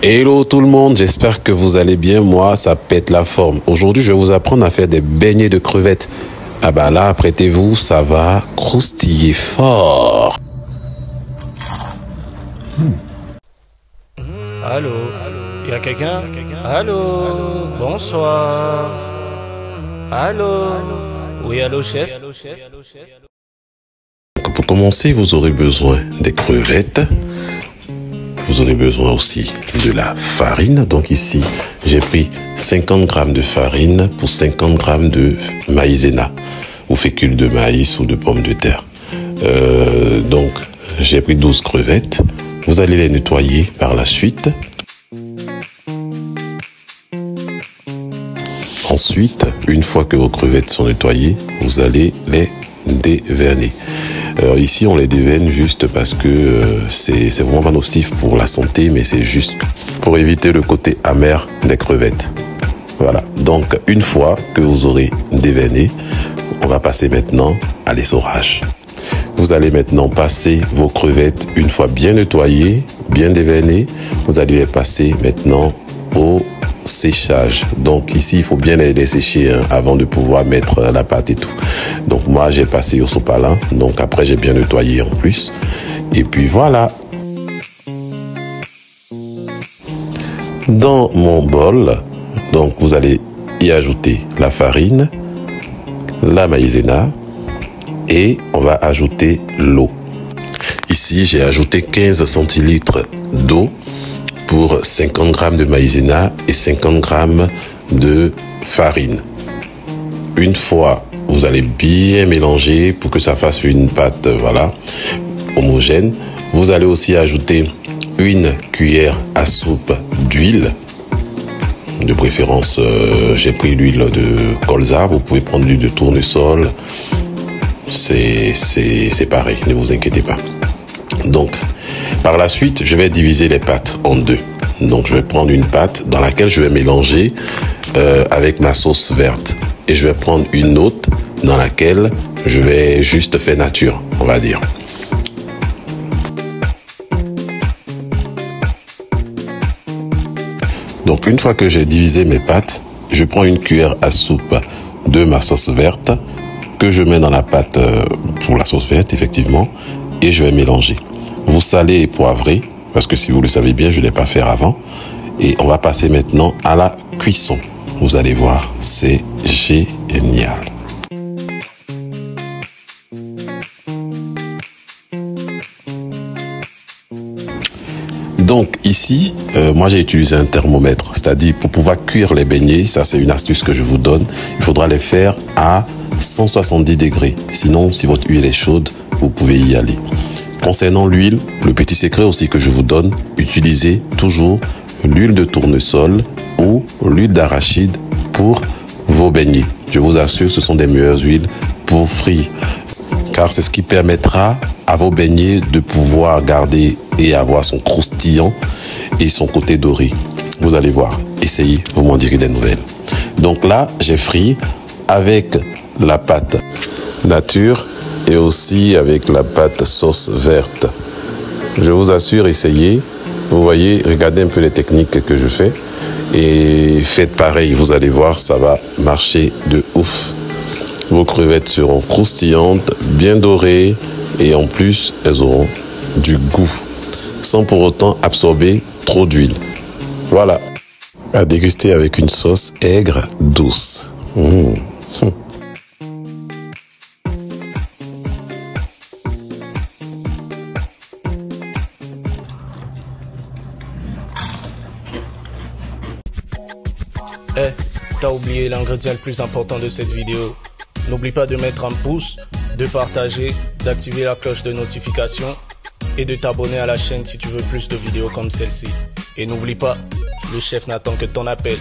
Hello tout le monde, j'espère que vous allez bien. Moi, ça pète la forme. Aujourd'hui, je vais vous apprendre à faire des beignets de crevettes. Ah bah là, apprêtez-vous, ça va croustiller fort. Allô, y a quelqu'un? Allô, bonsoir. Allô, oui, allô, chef? Pour commencer, vous aurez besoin des crevettes. Vous aurez besoin aussi de la farine. Donc ici, j'ai pris 50 grammes de farine pour 50 grammes de maïzena ou fécule de maïs ou de pommes de terre. Donc, j'ai pris 12 crevettes. Vous allez les nettoyer par la suite. Ensuite, une fois que vos crevettes sont nettoyées, vous allez les déverner. Ici, on les déveine juste parce que c'est vraiment pas nocif pour la santé, mais c'est juste pour éviter le côté amer des crevettes. Voilà. Donc, une fois que vous aurez déverné, on va passer maintenant à l'essorage. Vous allez maintenant passer vos crevettes une fois bien nettoyées, bien dévernées. Vous allez les passer maintenant au séchage. Donc ici, il faut bien les sécher avant de pouvoir mettre la pâte et tout. Donc moi, j'ai passé au sopalin. Donc après, j'ai bien nettoyé en plus. Et puis voilà. Dans mon bol, donc vous allez y ajouter la farine, la maïzena et on va ajouter l'eau. Ici, j'ai ajouté 15 centilitres d'eau pour 50 grammes de maïzena et 50 grammes de farine. Une fois, vous allez bien mélanger pour que ça fasse une pâte, voilà, homogène. Vous allez aussi ajouter une cuillère à soupe d'huile. De préférence, j'ai pris l'huile de colza. Vous pouvez prendre l'huile de tournesol. C'est pareil, ne vous inquiétez pas. Donc, par la suite, je vais diviser les pâtes en deux. Donc, je vais prendre une pâte dans laquelle je vais mélanger avec ma sauce verte. Et je vais prendre une autre dans laquelle je vais juste faire nature, on va dire. Donc, une fois que j'ai divisé mes pâtes, je prends une cuillère à soupe de ma sauce verte que je mets dans la pâte pour la sauce verte, effectivement, et je vais mélanger. Vous salez et poivrez, parce que si vous le savez bien, je ne l'ai pas fait avant. Et on va passer maintenant à la cuisson. Vous allez voir, c'est génial. Donc ici, moi j'ai utilisé un thermomètre, c'est-à-dire pour pouvoir cuire les beignets, ça c'est une astuce que je vous donne, il faudra les faire à 170 degrés. Sinon, si votre huile est chaude, vous pouvez y aller. Concernant l'huile, le petit secret aussi que je vous donne, utilisez toujours l'huile de tournesol ou l'huile d'arachide pour vos beignets. Je vous assure, ce sont des meilleures huiles pour frire, car c'est ce qui permettra à vos beignets de pouvoir garder et avoir son croustillant et son côté doré. Vous allez voir, essayez, vous m'en direz des nouvelles. Donc là, j'ai frit avec la pâte nature et aussi avec la pâte sauce verte. Je vous assure, essayez. Vous voyez, regardez un peu les techniques que je fais et faites pareil. Vous allez voir, ça va marcher de ouf. Vos crevettes seront croustillantes, bien dorées et en plus, elles auront du goût sans pour autant absorber trop d'huile. Voilà. À déguster avec une sauce aigre douce. T'as oublié l'ingrédient le plus important de cette vidéo. N'oublie pas de mettre un pouce, de partager, d'activer la cloche de notification et de t'abonner à la chaîne si tu veux plus de vidéos comme celle-ci. Et n'oublie pas, le chef n'attend que ton appel.